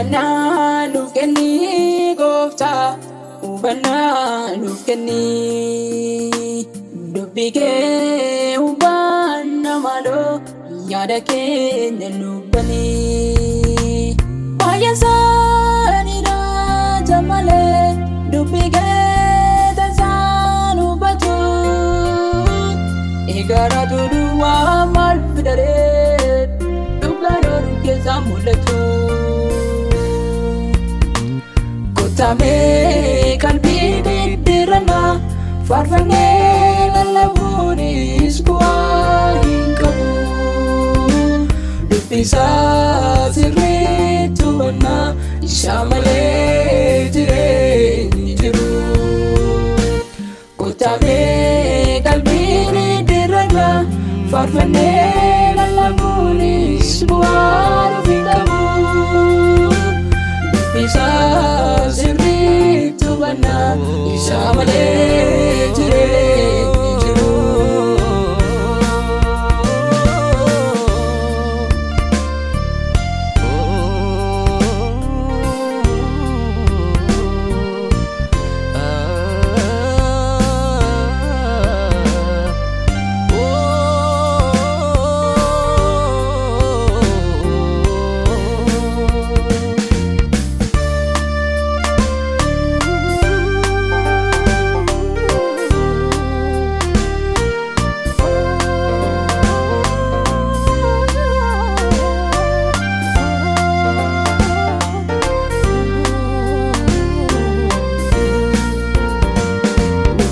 Hubannaa nuuf kennii gooftaa, hubannaa nuuf kennii. Dubbii kee hubanna maaloo yaada keenya nuuf banii. Baay'een isaaniidha jamalee dubbii kee taasisaan hubatu. Eegara duduwaa maal fidaree dhugaan ol keessaa mul'atu. Kotamee qalbii diddiirannaa faarfannee lallabuunis bu'aa hin qabu. Dubbisaa sirriitti hubannaa isaa malee jireenyi jiru. Kotamee qalbii diddiirannaa faarfannee lallabuunis bu'aa hin qabu. Dubbisaa sirriitti hubannaa isaa malee jireenyi jiru.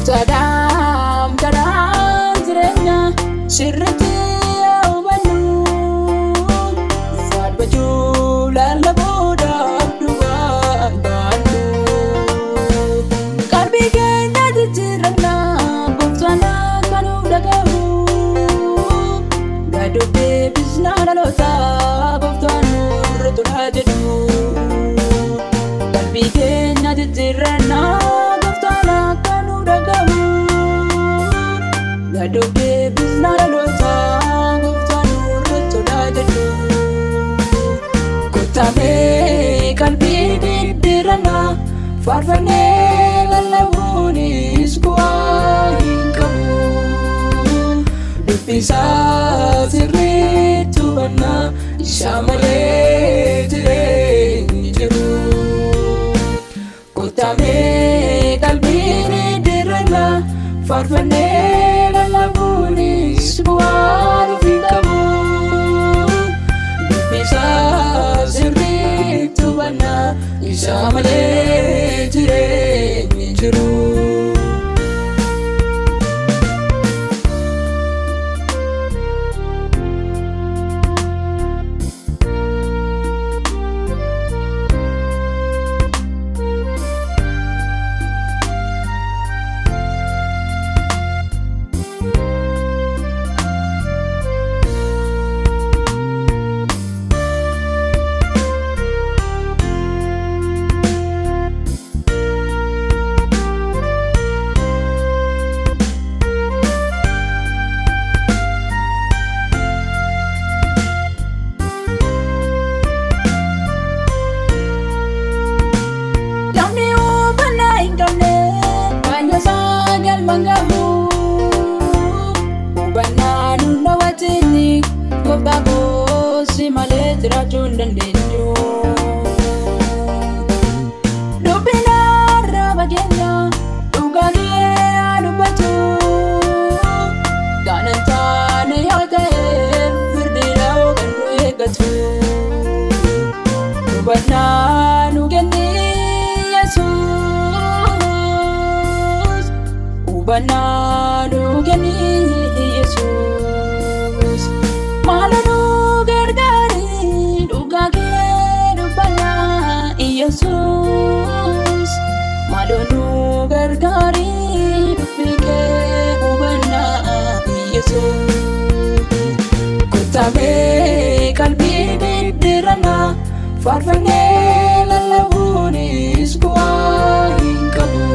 Sadam kadang jirenya sirriitti hubannu. Faat baju lallabuudhaaf dhugaan baannu. Qalbii keenya jijjiirannaa gooftaan akka nuuf dhaga'u. Gaaduu deebisnaa dhalootaa gooftaan nurra turaa jedhu. Qalbii keenya jijjiirannaa gooftaan akka nuuf dhaga'u. Gaaduu deebisnaa dhalootaa gooftaan nurra turaa jedhu. Kotamee qalbii diddiirannaa faarfannee lallabuunis bu'aa hin qabu. Dubbisaa sirriitti hubannaa isaa malee jireenyi jiru. Kotamee qalbii diddiirannaa faarfannee lallabuunis bu'aa hin qabu. Dubbisaa sirriitti hubannaa isaa malee jireenyi jiru. Hubannaa nuna wajjin gooftaa gosi malee jiraachuu hin dandeenyu. Dubbiin arraba keenya dhugaa kee dubbatu. Kan hin taane yoo ta'e firdiidhaan kan nu eeggatu. Hubannaa nu kenni Yesuus. Hubannaa nu kenni Yesuus. Maaloo nu gargaari dhugaa kee dubbannaa Yesuus. Maaloo nu gargaari dubbii kee hubannaa Yesuus. Kotamee qalbii diddiirannaa faarfannee lallabuunis bu'aa hin qabu.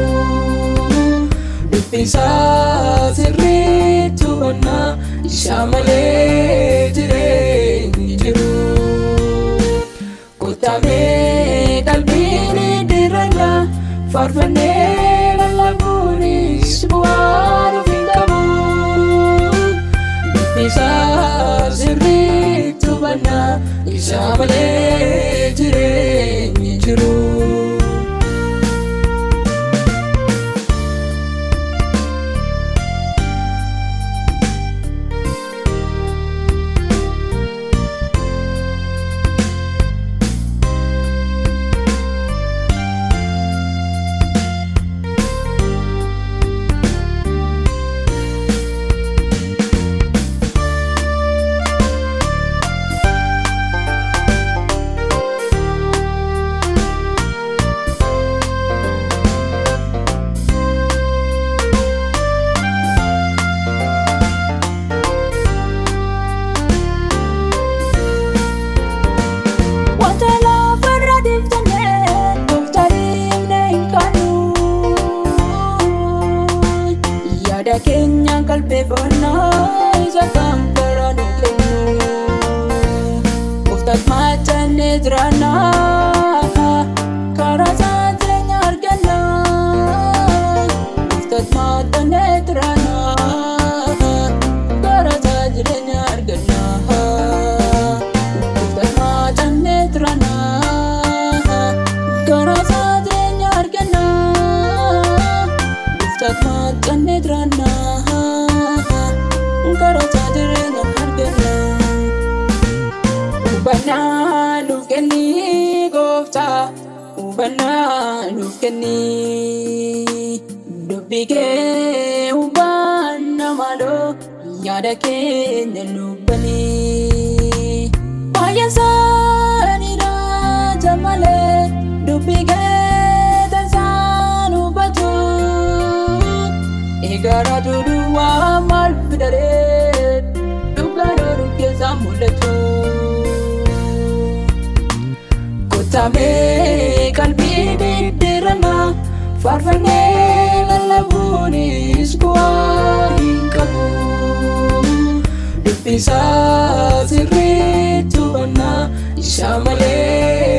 Dubbisaa sirriitti hubannaa isaa malee jireenyi jiru. Kotamee qalbiin dirana farfannee lallabuunis bu'aa nuuf hin qabu. Dubbisaa sirriitti hubannaa isa malee jireenyi hin jiru. Kenya qalbeeffannaa isa kan karaa nu kennu. Gooftaan maachannee jiraannaa karaa isaa jireenya argannaa. Gooftaan maachannee jiraannaa karaa isaa jireenya argannaa. Gooftaan maachannee jiraannaa karaa isaa jireenya argannaa. Gooftaan maachannee jiraannaa. Hubannaa nuuf kenni Gooftaa, hubannaa nuuf kenni. Dubbii kee hubanna maaloo yaada keenya nuuf bani. Baay'een isaaniidha jamalee dubbii kee taasisaan hubatu. Eegara duduwaa maal fidaree dhugaan ooluu keessaa mul'atu. Kottaamee qalbii dirana farfannee lallabuunis bu'aa hin qabu. Dubbisaa sirriitti hubannaa isa malee